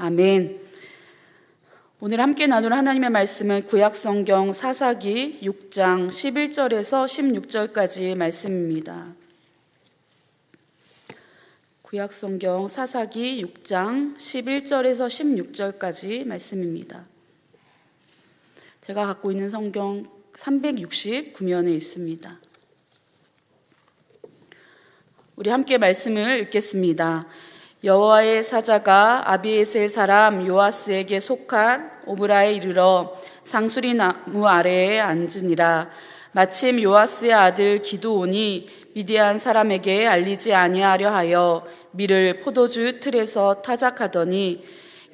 아멘. 오늘 함께 나눌 하나님의 말씀은 구약성경 사사기 6장 11절에서 16절까지 말씀입니다. 구약성경 사사기 6장 11절에서 16절까지 말씀입니다. 제가 갖고 있는 성경 369면에 있습니다. 우리 함께 말씀을 읽겠습니다. 여호와의 사자가 아비에셀 사람 요아스에게 속한 오브라에 이르러 상수리 나무 아래에 앉으니라. 마침 요아스의 아들 기드온이 미디안 사람에게 알리지 아니하려 하여 밀을 포도주 틀에서 타작하더니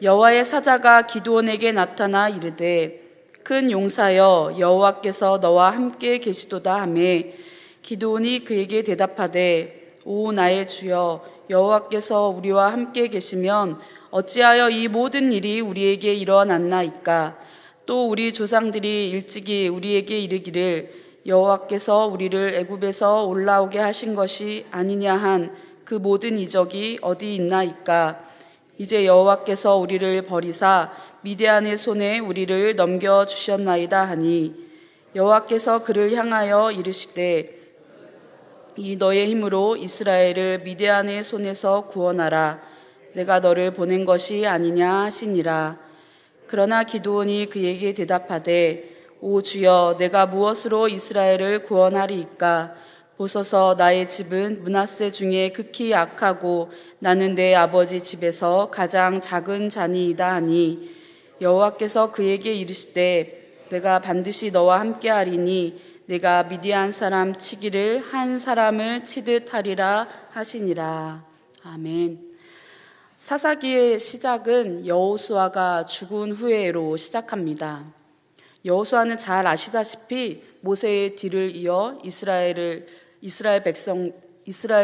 여호와의 사자가 기드온에게 나타나 이르되 큰 용사여 여호와께서 너와 함께 계시도다 하매 기드온이 그에게 대답하되 오 나의 주여 여호와께서 우리와 함께 계시면 어찌하여 이 모든 일이 우리에게 일어났나이까. 또 우리 조상들이 일찍이 우리에게 이르기를 여호와께서 우리를 애굽에서 올라오게 하신 것이 아니냐 한 그 모든 이적이 어디 있나이까. 이제 여호와께서 우리를 버리사 미디안의 손에 우리를 넘겨주셨나이다 하니 여호와께서 그를 향하여 이르시되 이 너의 힘으로 이스라엘을 미디안의 손에서 구원하라. 내가 너를 보낸 것이 아니냐 하시니라. 그러나 기드온이 그에게 대답하되 오 주여 내가 무엇으로 이스라엘을 구원하리이까. 보소서 나의 집은 므낫세 중에 극히 약하고 나는 내 아버지 집에서 가장 작은 자니이다 하니 여호와께서 그에게 이르시되 내가 반드시 너와 함께하리니 내가 미디안 사람 치기를 한 사람을 치듯 하리라 하시니라. 아멘. 사사기의 시작은 여호수아가 죽은 후에로 시작합니다. 여호수아는 잘 아시다시피 모세의 뒤를 이어 이스라엘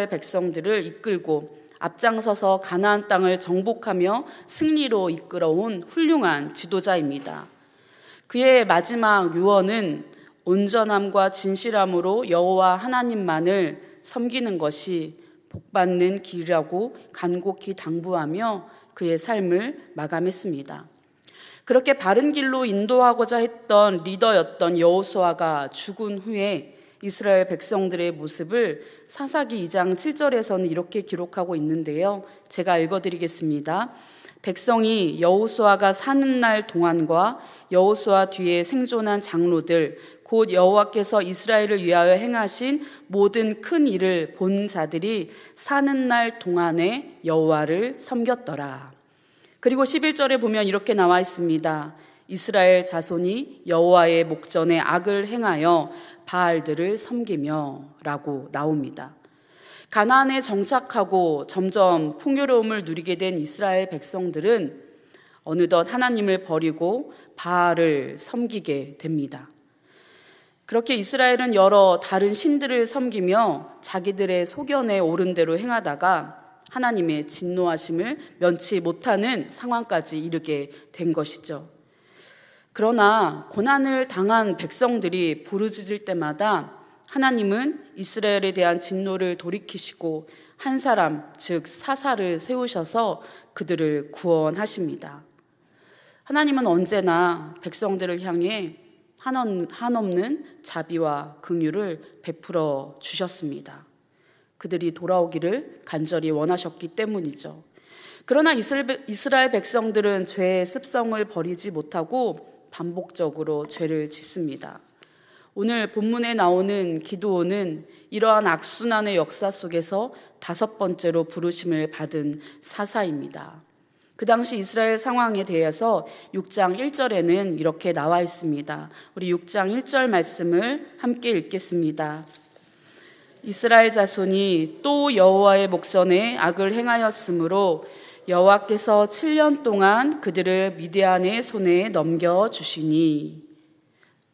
백성들을 이끌고 앞장서서 가나안 땅을 정복하며 승리로 이끌어온 훌륭한 지도자입니다. 그의 마지막 유언은 온전함과 진실함으로 여호와 하나님만을 섬기는 것이 복받는 길이라고 간곡히 당부하며 그의 삶을 마감했습니다. 그렇게 바른 길로 인도하고자 했던 리더였던 여호수아가 죽은 후에 이스라엘 백성들의 모습을 사사기 2장 7절에서는 이렇게 기록하고 있는데요. 제가 읽어드리겠습니다. 백성이 여호수아가 사는 날 동안과 여호수아 뒤에 생존한 장로들 곧 여호와께서 이스라엘을 위하여 행하신 모든 큰 일을 본 자들이 사는 날 동안에 여호와를 섬겼더라. 그리고 11절에 보면 이렇게 나와 있습니다. 이스라엘 자손이 여호와의 목전에 악을 행하여 바알들을 섬기며 라고 나옵니다. 가나안에 정착하고 점점 풍요로움을 누리게 된 이스라엘 백성들은 어느덧 하나님을 버리고 바알을 섬기게 됩니다. 그렇게 이스라엘은 여러 다른 신들을 섬기며 자기들의 소견에 옳은 대로 행하다가 하나님의 진노하심을 면치 못하는 상황까지 이르게 된 것이죠. 그러나 고난을 당한 백성들이 부르짖을 때마다 하나님은 이스라엘에 대한 진노를 돌이키시고 한 사람, 즉 사사를 세우셔서 그들을 구원하십니다. 하나님은 언제나 백성들을 향해 한없는 자비와 긍휼을 베풀어 주셨습니다. 그들이 돌아오기를 간절히 원하셨기 때문이죠. 그러나 이스라엘 백성들은 죄의 습성을 버리지 못하고 반복적으로 죄를 짓습니다. 오늘 본문에 나오는 기드온은 이러한 악순환의 역사 속에서 5번째로 부르심을 받은 사사입니다. 그 당시 이스라엘 상황에 대해서 6장 1절에는 이렇게 나와 있습니다. 우리 6장 1절 말씀을 함께 읽겠습니다. 이스라엘 자손이 또 여호와의 목전에 악을 행하였으므로 여호와께서 7년 동안 그들을 미디안의 손에 넘겨주시니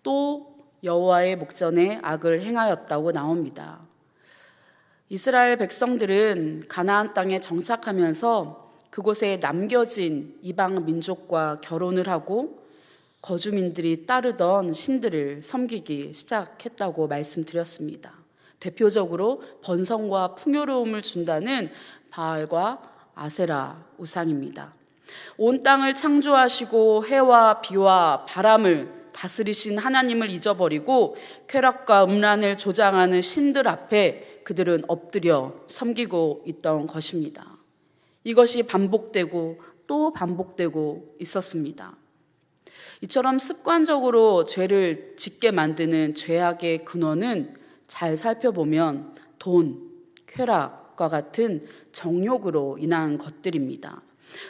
또 여호와의 목전에 악을 행하였다고 나옵니다. 이스라엘 백성들은 가나안 땅에 정착하면서 그곳에 남겨진 이방 민족과 결혼을 하고 거주민들이 따르던 신들을 섬기기 시작했다고 말씀드렸습니다. 대표적으로 번성과 풍요로움을 준다는 바알과 아세라 우상입니다. 온 땅을 창조하시고 해와 비와 바람을 다스리신 하나님을 잊어버리고 쾌락과 음란을 조장하는 신들 앞에 그들은 엎드려 섬기고 있던 것입니다. 이것이 반복되고 또 반복되고 있었습니다. 이처럼 습관적으로 죄를 짓게 만드는 죄악의 근원은 잘 살펴보면 돈, 쾌락과 같은 정욕으로 인한 것들입니다.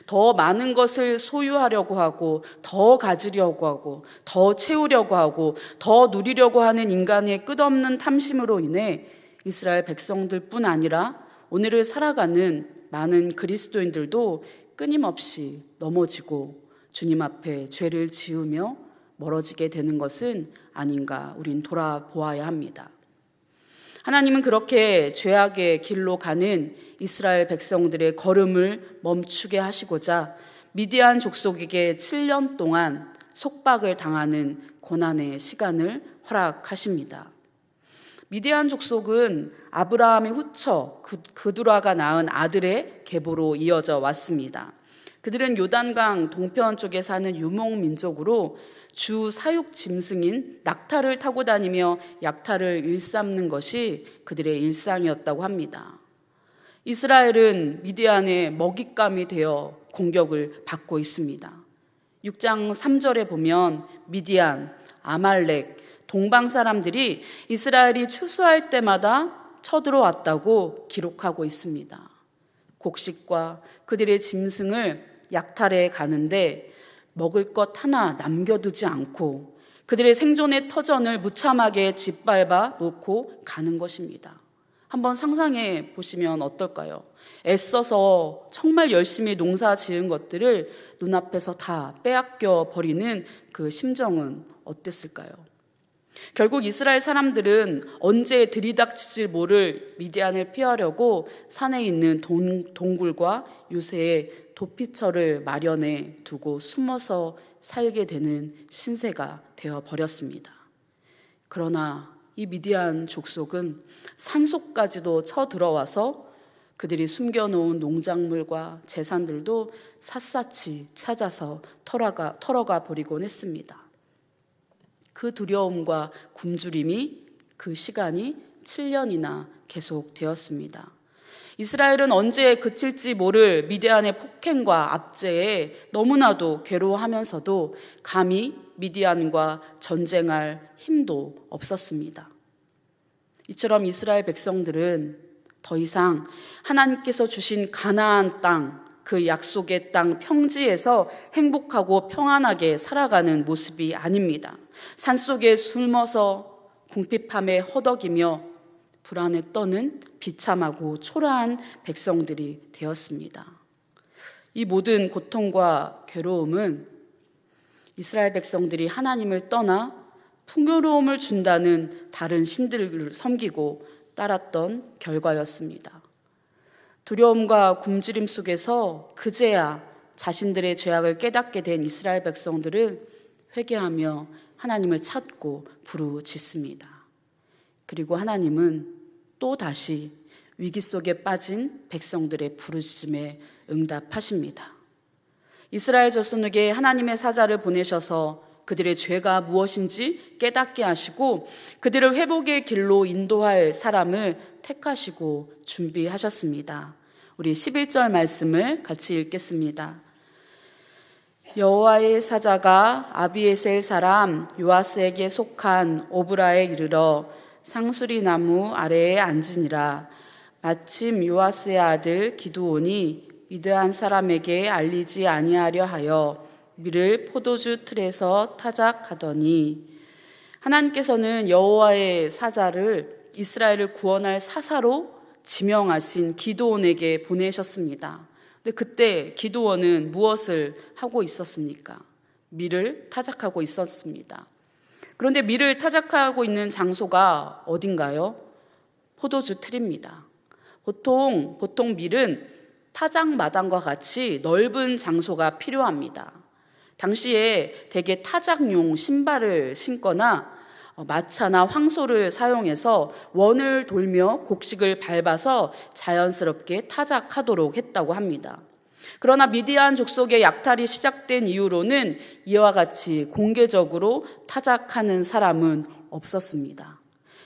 더 많은 것을 소유하려고 하고, 더 가지려고 하고, 더 채우려고 하고, 더 누리려고 하는 인간의 끝없는 탐심으로 인해 이스라엘 백성들뿐 아니라 오늘을 살아가는 많은 그리스도인들도 끊임없이 넘어지고 주님 앞에 죄를 지으며 멀어지게 되는 것은 아닌가 우린 돌아보아야 합니다. 하나님은 그렇게 죄악의 길로 가는 이스라엘 백성들의 걸음을 멈추게 하시고자 미디안 족속에게 7년 동안 속박을 당하는 고난의 시간을 허락하십니다. 미디안 족속은 아브라함의 후처 그두라가 낳은 아들의 계보로 이어져 왔습니다. 그들은 요단강 동편 쪽에 사는 유목민족으로 주 사육 짐승인 낙타를 타고 다니며 약탈을 일삼는 것이 그들의 일상이었다고 합니다. 이스라엘은 미디안의 먹잇감이 되어 공격을 받고 있습니다. 6장 3절에 보면 미디안, 아말렉, 동방 사람들이 이스라엘이 추수할 때마다 쳐들어왔다고 기록하고 있습니다. 곡식과 그들의 짐승을 약탈해 가는데 먹을 것 하나 남겨두지 않고 그들의 생존의 터전을 무참하게 짓밟아 놓고 가는 것입니다. 한번 상상해 보시면 어떨까요? 애써서 정말 열심히 농사 지은 것들을 눈앞에서 다 빼앗겨 버리는 그 심정은 어땠을까요? 결국 이스라엘 사람들은 언제 들이닥칠지 모를 미디안을 피하려고 산에 있는 동굴과 유새에 도피처를 마련해 두고 숨어서 살게 되는 신세가 되어 버렸습니다. 그러나 이 미디안 족속은 산속까지도 쳐들어와서 그들이 숨겨놓은 농작물과 재산들도 샅샅이 찾아서 털어가 버리곤 했습니다. 그 두려움과 굶주림이 그 시간이 7년이나 계속되었습니다. 이스라엘은 언제 그칠지 모를 미디안의 폭행과 압제에 너무나도 괴로워하면서도 감히 미디안과 전쟁할 힘도 없었습니다. 이처럼 이스라엘 백성들은 더 이상 하나님께서 주신 가나안 땅, 그 약속의 땅 평지에서 행복하고 평안하게 살아가는 모습이 아닙니다. 산속에 숨어서 궁핍함에 허덕이며 불안에 떠는 비참하고 초라한 백성들이 되었습니다. 이 모든 고통과 괴로움은 이스라엘 백성들이 하나님을 떠나 풍요로움을 준다는 다른 신들을 섬기고 따랐던 결과였습니다. 두려움과 굶주림 속에서 그제야 자신들의 죄악을 깨닫게 된 이스라엘 백성들은 회개하며 하나님을 찾고 부르짖습니다. 그리고 하나님은 또 다시 위기 속에 빠진 백성들의 부르짖음에 응답하십니다. 이스라엘 자손에게 하나님의 사자를 보내셔서 그들의 죄가 무엇인지 깨닫게 하시고 그들을 회복의 길로 인도할 사람을 택하시고 준비하셨습니다. 우리 11절 말씀을 같이 읽겠습니다. 여호와의 사자가 아비에셀 사람 요아스에게 속한 오브라에 이르러 상수리 나무 아래에 앉으니라. 마침 요아스의 아들 기드온이 위대한 사람에게 알리지 아니하려 하여 밀을 포도주 틀에서 타작하더니, 하나님께서는 여호와의 사자를 이스라엘을 구원할 사사로 지명하신 기드온에게 보내셨습니다. 근데 그때 기드온은 무엇을 하고 있었습니까? 밀을 타작하고 있었습니다. 그런데 밀을 타작하고 있는 장소가 어딘가요? 포도주 틀입니다. 보통 밀은 타작 마당과 같이 넓은 장소가 필요합니다. 당시에 대개 타작용 신발을 신거나 마차나 황소를 사용해서 원을 돌며 곡식을 밟아서 자연스럽게 타작하도록 했다고 합니다. 그러나 미디안 족속의 약탈이 시작된 이후로는 이와 같이 공개적으로 타작하는 사람은 없었습니다.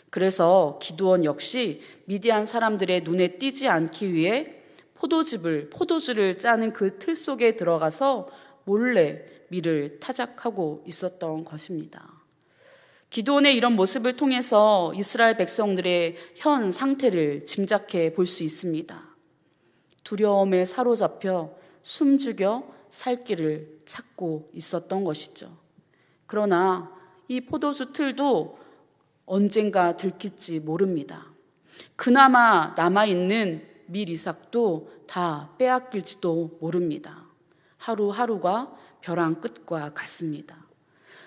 그래서 기드온 역시 미디안 사람들의 눈에 띄지 않기 위해 포도주를 짜는 그 틀 속에 들어가서 몰래 밀을 타작하고 있었던 것입니다. 기드온의 이런 모습을 통해서 이스라엘 백성들의 현 상태를 짐작해 볼 수 있습니다. 두려움에 사로잡혀 숨죽여 살 길을 찾고 있었던 것이죠. 그러나 이 포도주 틀도 언젠가 들킬지 모릅니다. 그나마 남아있는 밀 이삭도 다 빼앗길지도 모릅니다. 하루하루가 벼랑 끝과 같습니다.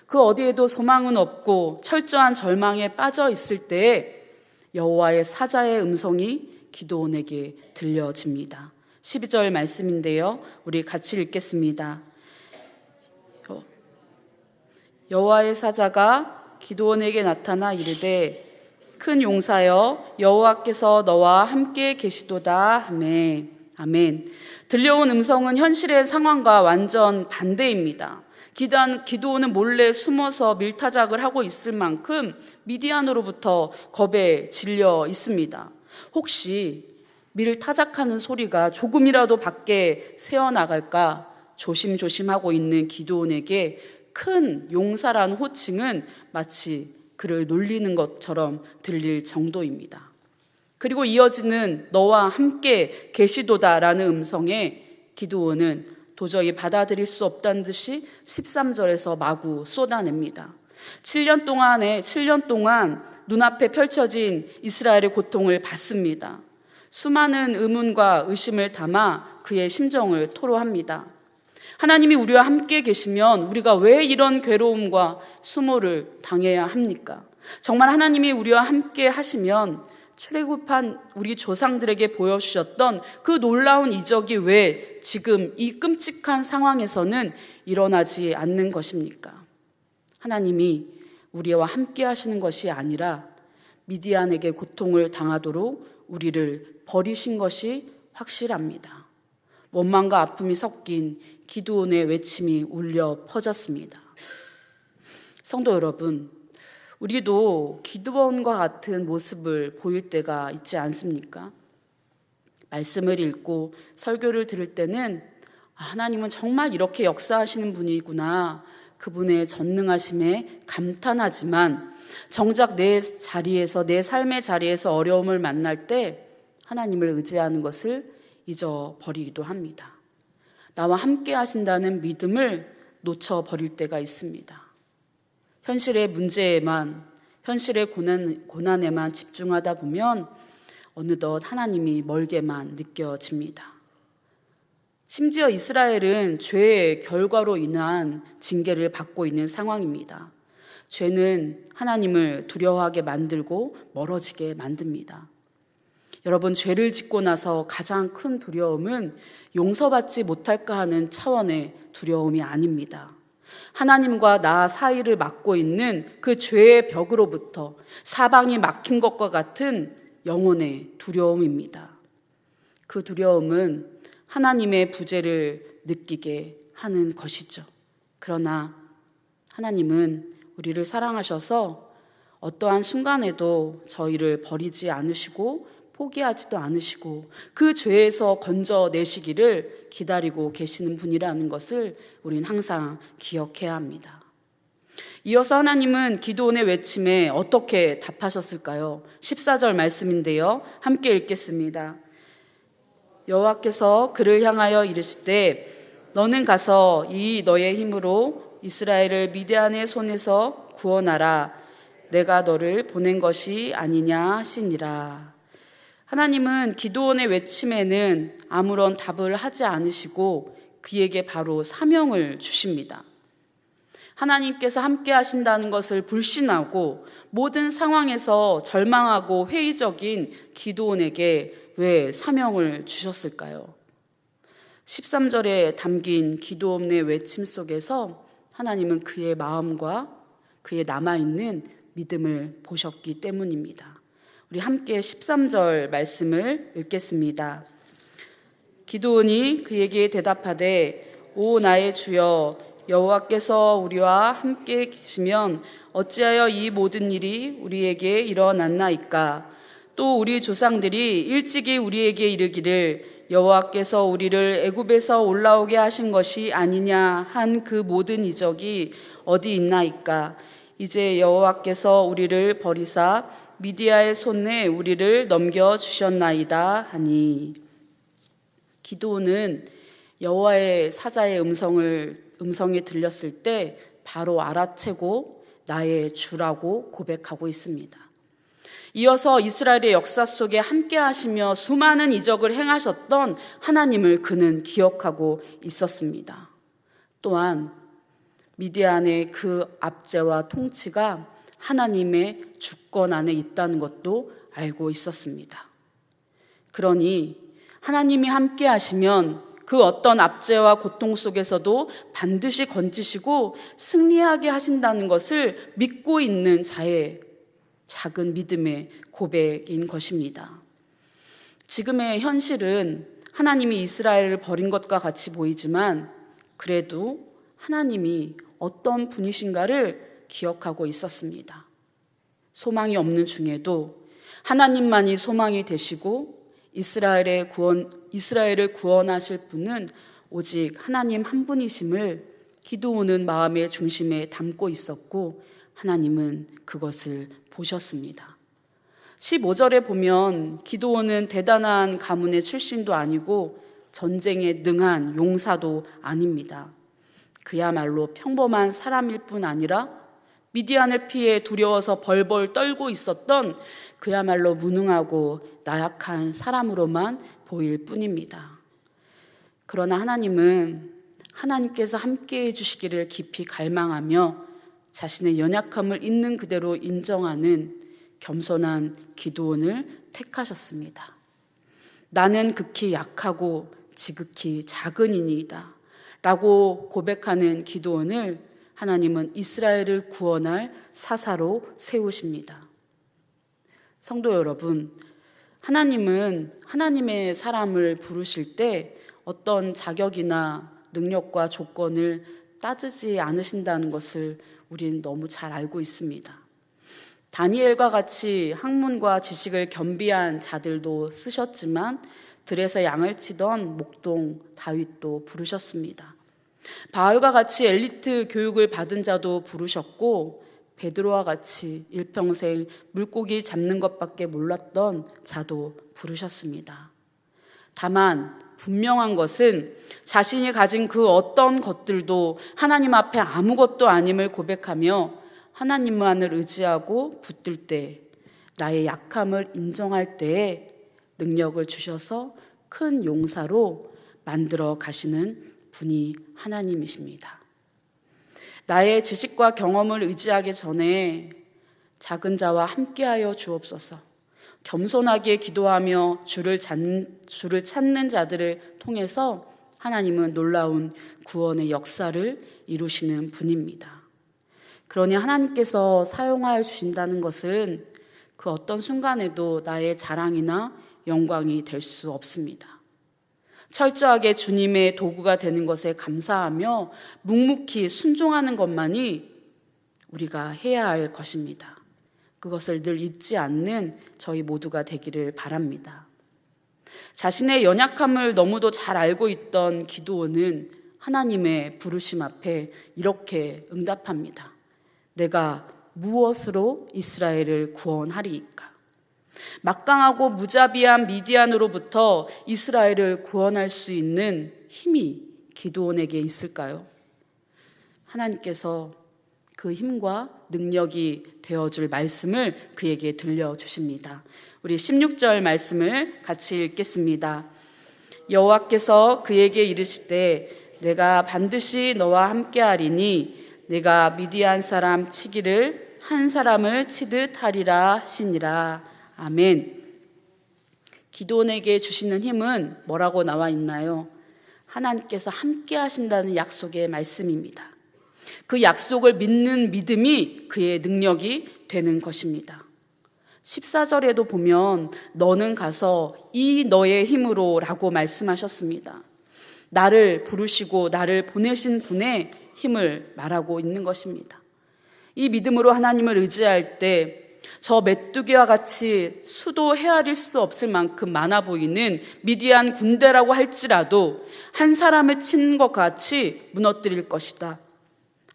그 어디에도 소망은 없고 철저한 절망에 빠져 있을 때에 여호와의 사자의 음성이 기드온에게 들려집니다. 12절 말씀인데요. 우리 같이 읽겠습니다. 여호와의 사자가 기드온에게 나타나 이르되 큰 용사여 여호와께서 너와 함께 계시도다 하매. 아멘. 들려온 음성은 현실의 상황과 완전 반대입니다. 기드온은 몰래 숨어서 밀타작을 하고 있을 만큼 미디안으로부터 겁에 질려 있습니다. 혹시 밀타작하는 소리가 조금이라도 밖에 새어나갈까 조심조심하고 있는 기드온에게 큰 용사란 호칭은 마치 그를 놀리는 것처럼 들릴 정도입니다. 그리고 이어지는 너와 함께 계시도다라는 음성에 기드온은 도저히 받아들일 수 없다는 듯이 13절에서 마구 쏟아냅니다. 7년 동안 눈앞에 펼쳐진 이스라엘의 고통을 봤습니다. 수많은 의문과 의심을 담아 그의 심정을 토로합니다. 하나님이 우리와 함께 계시면 우리가 왜 이런 괴로움과 수모를 당해야 합니까? 정말 하나님이 우리와 함께 하시면 출애굽한 우리 조상들에게 보여주셨던 그 놀라운 이적이 왜 지금 이 끔찍한 상황에서는 일어나지 않는 것입니까? 하나님이 우리와 함께 하시는 것이 아니라 미디안에게 고통을 당하도록 우리를 버리신 것이 확실합니다. 원망과 아픔이 섞인 기드온의 외침이 울려 퍼졌습니다. 성도 여러분, 우리도 기드온과 같은 모습을 보일 때가 있지 않습니까? 말씀을 읽고 설교를 들을 때는 하나님은 정말 이렇게 역사하시는 분이구나, 그분의 전능하심에 감탄하지만 정작 내 삶의 자리에서 어려움을 만날 때 하나님을 의지하는 것을 잊어버리기도 합니다. 나와 함께 하신다는 믿음을 놓쳐버릴 때가 있습니다. 현실의 문제에만, 현실의 고난에만 집중하다 보면 어느덧 하나님이 멀게만 느껴집니다. 심지어 이스라엘은 죄의 결과로 인한 징계를 받고 있는 상황입니다. 죄는 하나님을 두려워하게 만들고 멀어지게 만듭니다. 여러분, 죄를 짓고 나서 가장 큰 두려움은 용서받지 못할까 하는 차원의 두려움이 아닙니다. 하나님과 나 사이를 막고 있는 그 죄의 벽으로부터 사방이 막힌 것과 같은 영혼의 두려움입니다. 그 두려움은 하나님의 부재를 느끼게 하는 것이죠. 그러나 하나님은 우리를 사랑하셔서 어떠한 순간에도 저희를 버리지 않으시고 포기하지도 않으시고 그 죄에서 건져내시기를 기다리고 계시는 분이라는 것을 우린 항상 기억해야 합니다. 이어서 하나님은 기드온의 외침에 어떻게 답하셨을까요? 14절 말씀인데요. 함께 읽겠습니다. 여호와께서 그를 향하여 이르시되 너는 가서 이 너의 힘으로 이스라엘을 미디안의 손에서 구원하라. 내가 너를 보낸 것이 아니냐 하시니라. 하나님은 기드온의 외침에는 아무런 답을 하지 않으시고 그에게 바로 사명을 주십니다. 하나님께서 함께 하신다는 것을 불신하고 모든 상황에서 절망하고 회의적인 기드온에게 왜 사명을 주셨을까요? 13절에 담긴 기드온의 외침 속에서 하나님은 그의 마음과 그의 남아있는 믿음을 보셨기 때문입니다. 우리 함께 13절 말씀을 읽겠습니다. 기드온이 그에게 대답하되 오 나의 주여 여호와께서 우리와 함께 계시면 어찌하여 이 모든 일이 우리에게 일어났나이까. 또 우리 조상들이 일찍이 우리에게 이르기를 여호와께서 우리를 애굽에서 올라오게 하신 것이 아니냐 한 그 모든 이적이 어디 있나이까. 이제 여호와께서 우리를 버리사 미디아의 손에 우리를 넘겨주셨나이다 하니. 기드온은 여호와의 사자의 음성이 들렸을 때 바로 알아채고 나의 주라고 고백하고 있습니다. 이어서 이스라엘의 역사 속에 함께 하시며 수많은 이적을 행하셨던 하나님을 그는 기억하고 있었습니다. 또한 미디안의 그 압제와 통치가 하나님의 주권 안에 있다는 것도 알고 있었습니다. 그러니 하나님이 함께 하시면 그 어떤 압제와 고통 속에서도 반드시 건지시고 승리하게 하신다는 것을 믿고 있는 자의 작은 믿음의 고백인 것입니다. 지금의 현실은 하나님이 이스라엘을 버린 것과 같이 보이지만 그래도 하나님이 어떤 분이신가를 기억하고 있었습니다. 소망이 없는 중에도 하나님만이 소망이 되시고 이스라엘을 구원하실 분은 오직 하나님 한 분이심을 기드온은 마음의 중심에 담고 있었고 하나님은 그것을 보셨습니다. 15절에 보면 기드온은 대단한 가문의 출신도 아니고 전쟁에 능한 용사도 아닙니다. 그야말로 평범한 사람일 뿐 아니라 미디안을 피해 두려워서 벌벌 떨고 있었던 그야말로 무능하고 나약한 사람으로만 보일 뿐입니다. 그러나 하나님께서 함께해 주시기를 깊이 갈망하며 자신의 연약함을 있는 그대로 인정하는 겸손한 기드온을 택하셨습니다. 나는 극히 약하고 지극히 작은 이니이다 라고 고백하는 기드온을 하나님은 이스라엘을 구원할 사사로 세우십니다. 성도 여러분, 하나님은 하나님의 사람을 부르실 때 어떤 자격이나 능력과 조건을 따지지 않으신다는 것을 우리는 너무 잘 알고 있습니다. 다니엘과 같이 학문과 지식을 겸비한 자들도 쓰셨지만 들에서 양을 치던 목동 다윗도 부르셨습니다. 바울과 같이 엘리트 교육을 받은 자도 부르셨고 베드로와 같이 일평생 물고기 잡는 것밖에 몰랐던 자도 부르셨습니다. 다만 분명한 것은 자신이 가진 그 어떤 것들도 하나님 앞에 아무것도 아님을 고백하며 하나님만을 의지하고 붙들 때, 나의 약함을 인정할 때에 능력을 주셔서 큰 용사로 만들어 가시는 분이 하나님이십니다. 나의 지식과 경험을 의지하기 전에 작은 자와 함께하여 주옵소서. 겸손하게 기도하며 주를 찾는 자들을 통해서 하나님은 놀라운 구원의 역사를 이루시는 분입니다. 그러니 하나님께서 사용하여 주신다는 것은 그 어떤 순간에도 나의 자랑이나 영광이 될 수 없습니다. 철저하게 주님의 도구가 되는 것에 감사하며 묵묵히 순종하는 것만이 우리가 해야 할 것입니다. 그것을 늘 잊지 않는 저희 모두가 되기를 바랍니다. 자신의 연약함을 너무도 잘 알고 있던 기드온은 하나님의 부르심 앞에 이렇게 응답합니다. 내가 무엇으로 이스라엘을 구원하리이까? 막강하고 무자비한 미디안으로부터 이스라엘을 구원할 수 있는 힘이 기드온에게 있을까요? 하나님께서 그 힘과 능력이 되어줄 말씀을 그에게 들려주십니다. 우리 16절 말씀을 같이 읽겠습니다. 여호와께서 그에게 이르시되 내가 반드시 너와 함께하리니 내가 미디안 사람 치기를 한 사람을 치듯 하리라 하시니라. 아멘. 기드온에게 주시는 힘은 뭐라고 나와 있나요? 하나님께서 함께 하신다는 약속의 말씀입니다. 그 약속을 믿는 믿음이 그의 능력이 되는 것입니다. 14절에도 보면 너는 가서 이 너의 힘으로 라고 말씀하셨습니다. 나를 부르시고 나를 보내신 분의 힘을 말하고 있는 것입니다. 이 믿음으로 하나님을 의지할 때 저 메뚜기와 같이 수도 헤아릴 수 없을 만큼 많아 보이는 미디안 군대라고 할지라도 한 사람을 친 것 같이 무너뜨릴 것이다.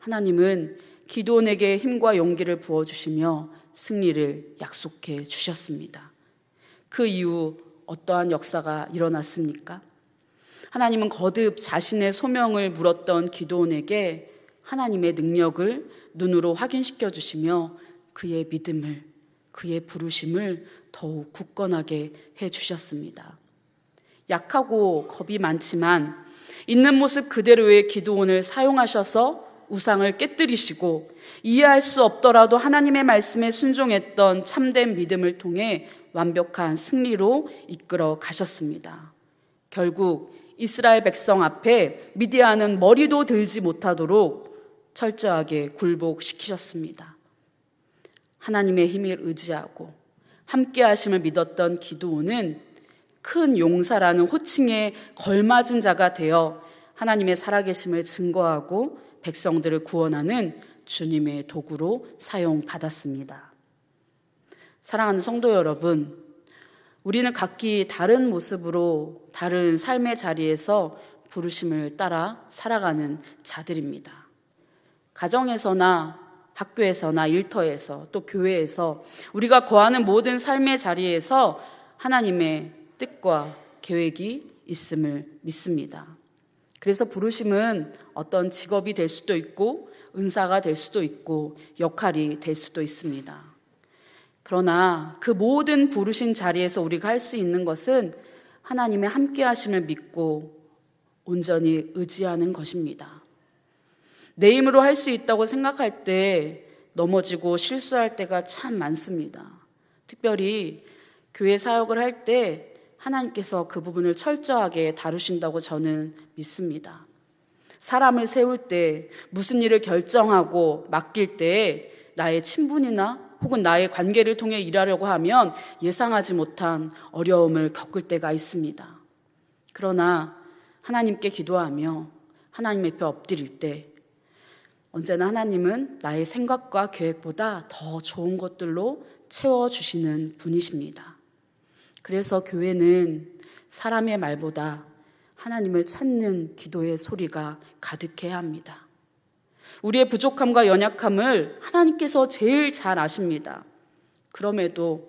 하나님은 기드온에게 힘과 용기를 부어주시며 승리를 약속해 주셨습니다. 그 이후 어떠한 역사가 일어났습니까? 하나님은 거듭 자신의 소명을 물었던 기드온에게 하나님의 능력을 눈으로 확인시켜 주시며 그의 믿음을, 그의 부르심을 더욱 굳건하게 해주셨습니다. 약하고 겁이 많지만 있는 모습 그대로의 기드온을 사용하셔서 우상을 깨뜨리시고 이해할 수 없더라도 하나님의 말씀에 순종했던 참된 믿음을 통해 완벽한 승리로 이끌어 가셨습니다. 결국 이스라엘 백성 앞에 미디안은 머리도 들지 못하도록 철저하게 굴복시키셨습니다. 하나님의 힘을 의지하고 함께 하심을 믿었던 기드온은 큰 용사라는 호칭에 걸맞은 자가 되어 하나님의 살아계심을 증거하고 백성들을 구원하는 주님의 도구로 사용받았습니다. 사랑하는 성도 여러분, 우리는 각기 다른 모습으로 다른 삶의 자리에서 부르심을 따라 살아가는 자들입니다. 가정에서나 학교에서나 일터에서 또 교회에서 우리가 거하는 모든 삶의 자리에서 하나님의 뜻과 계획이 있음을 믿습니다. 그래서 부르심은 어떤 직업이 될 수도 있고 은사가 될 수도 있고 역할이 될 수도 있습니다. 그러나 그 모든 부르신 자리에서 우리가 할 수 있는 것은 하나님의 함께 하심을 믿고 온전히 의지하는 것입니다. 내 힘으로 할 수 있다고 생각할 때 넘어지고 실수할 때가 참 많습니다. 특별히 교회 사역을 할 때 하나님께서 그 부분을 철저하게 다루신다고 저는 믿습니다. 사람을 세울 때, 무슨 일을 결정하고 맡길 때 나의 친분이나 혹은 나의 관계를 통해 일하려고 하면 예상하지 못한 어려움을 겪을 때가 있습니다. 그러나 하나님께 기도하며 하나님 앞에 엎드릴 때 언제나 하나님은 나의 생각과 계획보다 더 좋은 것들로 채워주시는 분이십니다. 그래서 교회는 사람의 말보다 하나님을 찾는 기도의 소리가 가득해야 합니다. 우리의 부족함과 연약함을 하나님께서 제일 잘 아십니다. 그럼에도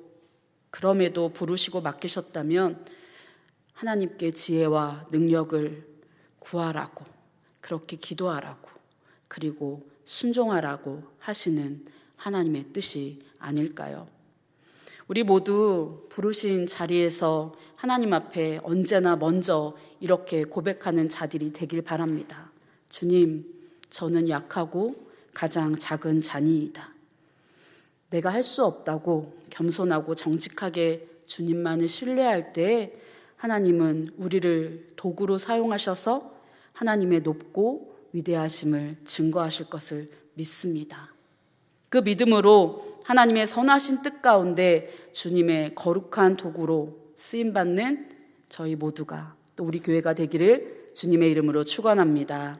부르시고 맡기셨다면 하나님께 지혜와 능력을 구하라고, 그렇게 기도하라고, 그리고 순종하라고 하시는 하나님의 뜻이 아닐까요? 우리 모두 부르신 자리에서 하나님 앞에 언제나 먼저 이렇게 고백하는 자들이 되길 바랍니다. 주님, 저는 약하고 가장 작은 자니이다. 내가 할 수 없다고 겸손하고 정직하게 주님만을 신뢰할 때 하나님은 우리를 도구로 사용하셔서 하나님의 높고 위대하심을 증거하실 것을 믿습니다. 그 믿음으로 하나님의 선하신 뜻 가운데 주님의 거룩한 도구로 쓰임받는 저희 모두가 또 우리 교회가 되기를 주님의 이름으로 축원합니다.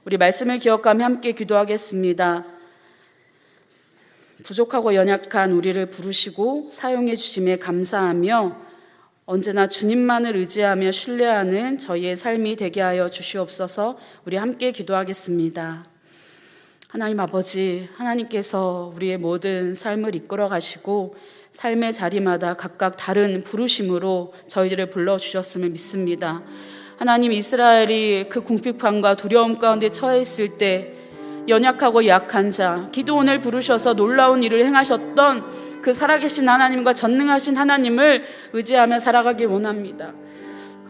우리 말씀을 기억하며 함께 기도하겠습니다. 부족하고 연약한 우리를 부르시고 사용해 주심에 감사하며 언제나 주님만을 의지하며 신뢰하는 저희의 삶이 되게 하여 주시옵소서. 우리 함께 기도하겠습니다. 하나님 아버지, 하나님께서 우리의 모든 삶을 이끌어 가시고 삶의 자리마다 각각 다른 부르심으로 저희들을 불러주셨음을 믿습니다. 하나님, 이스라엘이 그 궁핍함과 두려움 가운데 처해 있을 때 연약하고 약한 자 기드온을 부르셔서 놀라운 일을 행하셨던 그 살아계신 하나님과 전능하신 하나님을 의지하며 살아가기 원합니다.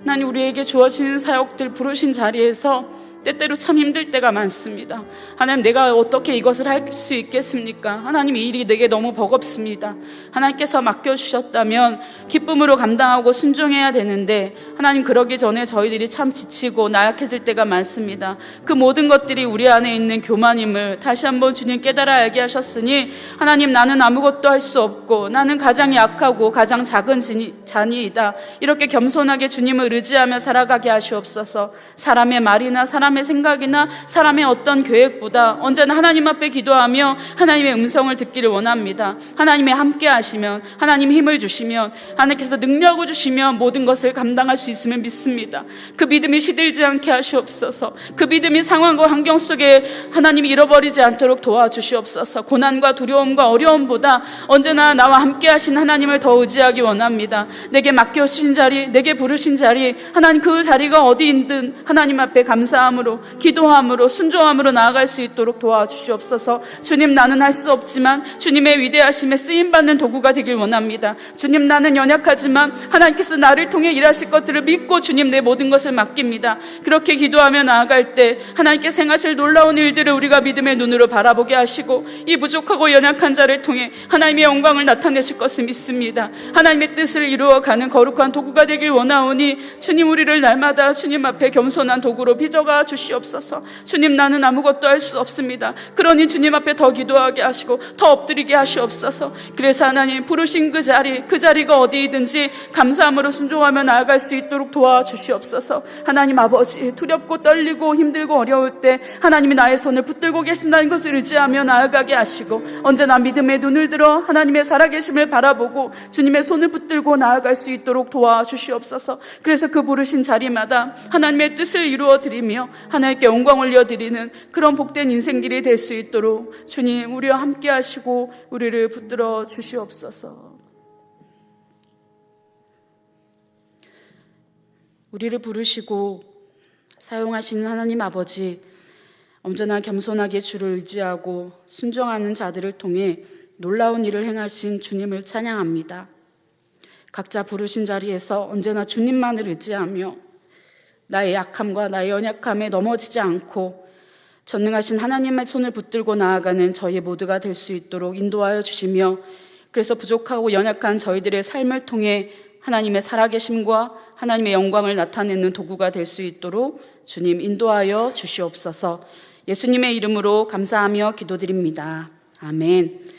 하나님, 우리에게 주어진 사역들 부르신 자리에서 때때로 참 힘들 때가 많습니다. 하나님, 내가 어떻게 이것을 할 수 있겠습니까? 하나님, 이 일이 내게 너무 버겁습니다. 하나님께서 맡겨주셨다면 기쁨으로 감당하고 순종해야 되는데 하나님, 그러기 전에 저희들이 참 지치고 나약해질 때가 많습니다. 그 모든 것들이 우리 안에 있는 교만임을 다시 한번 주님 깨달아 알게 하셨으니 하나님, 나는 아무것도 할 수 없고 나는 가장 약하고 가장 작은 자니이다. 이렇게 겸손하게 주님을 의지하며 살아가게 하시옵소서. 사람의 말이나 사람의 생각이나 사람의 어떤 계획보다 언제나 하나님 앞에 기도하며 하나님의 음성을 듣기를 원합니다. 하나님의 함께 하시면, 하나님 힘을 주시면, 하나님께서 능력을 주시면 모든 것을 감당할 수 있음을 믿습니다. 그 믿음이 시들지 않게 하시옵소서. 그 믿음이 상황과 환경 속에 하나님이 잃어버리지 않도록 도와주시옵소서. 고난과 두려움과 어려움보다 언제나 나와 함께 하신 하나님을 더 의지하기 원합니다. 내게 맡겨주신 자리, 내게 부르신 자리, 하나님 그 자리가 어디인든 하나님 앞에 감사함으로, 기도함으로, 순종함으로 나아갈 수 있도록 도와주시옵소서. 주님, 나는 할 수 없지만 주님의 위대하심에 쓰임받는 도구가 되길 원합니다. 주님, 나는 연약하지만 하나님께서 나를 통해 일하실 것들을 믿고 주님, 내 모든 것을 맡깁니다. 그렇게 기도하며 나아갈 때 하나님께서 행하실 놀라운 일들을 우리가 믿음의 눈으로 바라보게 하시고 이 부족하고 연약한 자를 통해 하나님의 영광을 나타내실 것을 믿습니다. 하나님의 뜻을 이루어가는 거룩한 도구가 되길 원하오니 주님, 우리를 날마다 주님 앞에 겸손한 도구로 빚어가 주시옵소서. 주님, 나는 아무것도 할 수 없습니다. 그러니 주님 앞에 더 기도하게 하시고 더 엎드리게 하시옵소서. 그래서 하나님, 부르신 그 자리가 어디이든지 감사함으로 순종하며 나아갈 수 있도록 도와주시옵소서. 하나님 아버지, 두렵고 떨리고 힘들고 어려울 때 하나님이 나의 손을 붙들고 계신다는 것을 의지하며 나아가게 하시고 언제나 믿음의 눈을 들어 하나님의 살아계심을 바라보고 주님의 손을 붙들고 나아갈 수 있도록 도와주시옵소서. 그래서 그 부르신 자리마다 하나님의 뜻을 이루어드리며 하나님께 영광 올려드리는 그런 복된 인생길이 될 수 있도록 주님, 우리와 함께 하시고 우리를 붙들어 주시옵소서. 우리를 부르시고 사용하시는 하나님 아버지, 언제나 겸손하게 주를 의지하고 순종하는 자들을 통해 놀라운 일을 행하신 주님을 찬양합니다. 각자 부르신 자리에서 언제나 주님만을 의지하며 나의 약함과 나의 연약함에 넘어지지 않고 전능하신 하나님의 손을 붙들고 나아가는 저희 모두가 될 수 있도록 인도하여 주시며, 그래서 부족하고 연약한 저희들의 삶을 통해 하나님의 살아계심과 하나님의 영광을 나타내는 도구가 될 수 있도록 주님 인도하여 주시옵소서. 예수님의 이름으로 감사하며 기도드립니다. 아멘.